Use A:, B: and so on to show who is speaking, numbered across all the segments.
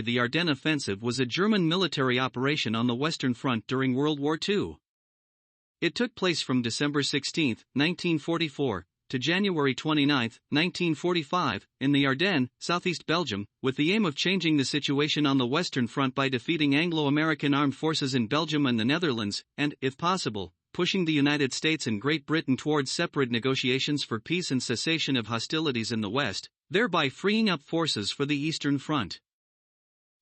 A: The Ardennes Offensive was a German military operation on the Western Front during World War II. It took place from December 16, 1944, to January 29, 1945, in the Ardennes, southeast Belgium, with the aim of changing the situation on the Western Front by defeating Anglo-American armed forces in Belgium and the Netherlands, and, if possible, pushing the United States and Great Britain towards separate negotiations for peace and cessation of hostilities in the West, thereby freeing up forces for the Eastern Front.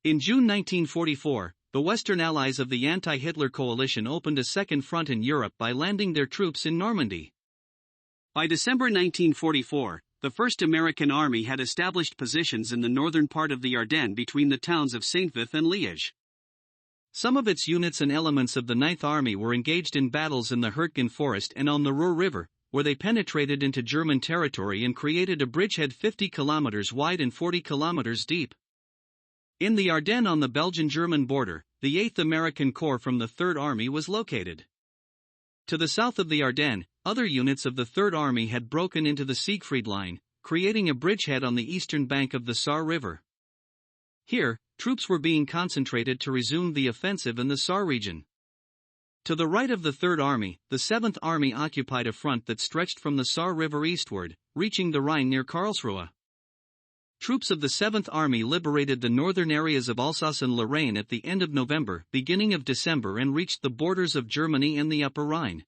A: In June 1944, the Western allies of the anti-Hitler coalition opened a second front in Europe by landing their troops in Normandy. By December 1944, the 1st American Army had established positions in the northern part of the Ardennes between the towns of Saint-Vith and Liège. Some of its units and elements of the 9th Army were engaged in battles in the Hurtgen Forest and on the Ruhr River, where they penetrated into German territory and created a bridgehead 50 kilometers wide and 40 kilometers deep. In the Ardennes on the Belgian-German border, the 8th American Corps from the 3rd Army was located. To the south of the Ardennes, other units of the 3rd Army had broken into the Siegfried Line, creating a bridgehead on the eastern bank of the Saar River. Here, troops were being concentrated to resume the offensive in the Saar region. To the right of the 3rd Army, the 7th Army occupied a front that stretched from the Saar River eastward, reaching the Rhine near Karlsruhe. Troops of the 7th Army liberated the northern areas of Alsace and Lorraine at the end of November, beginning of December, and reached the borders of Germany and the Upper Rhine.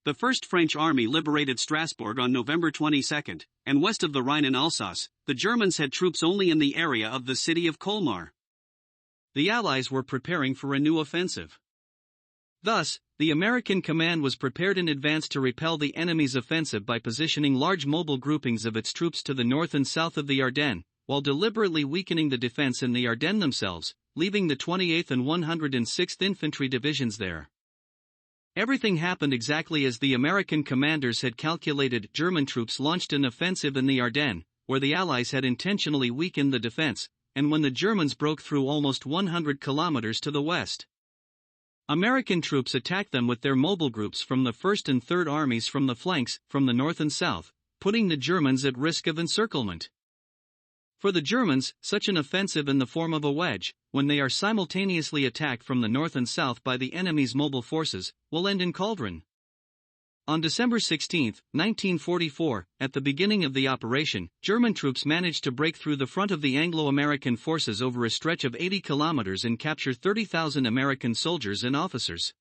A: The 1st French Army liberated Strasbourg on November 22, and west of the Rhine in Alsace, the Germans had troops only in the area of the city of Colmar. The Allies were preparing for a new offensive. Thus, the American command was prepared in advance to repel the enemy's offensive by positioning large mobile groupings of its troops to the north and south of the Ardennes, while deliberately weakening the defense in the Ardennes themselves, leaving the 28th and 106th Infantry Divisions there. Everything happened exactly as the American commanders had calculated. German troops launched an offensive in the Ardennes, where the Allies had intentionally weakened the defense, and when the Germans broke through almost 100 kilometers to the west. American troops attacked them with their mobile groups from the 1st and 3rd Armies from the flanks, from the north and south, putting the Germans at risk of encirclement. For the Germans, such an offensive in the form of a wedge, when they are simultaneously attacked from the north and south by the enemy's mobile forces, will end in cauldron. On December 16, 1944, at the beginning of the operation, German troops managed to break through the front of the Anglo-American forces over a stretch of 80 kilometers and capture 30,000 American soldiers and officers.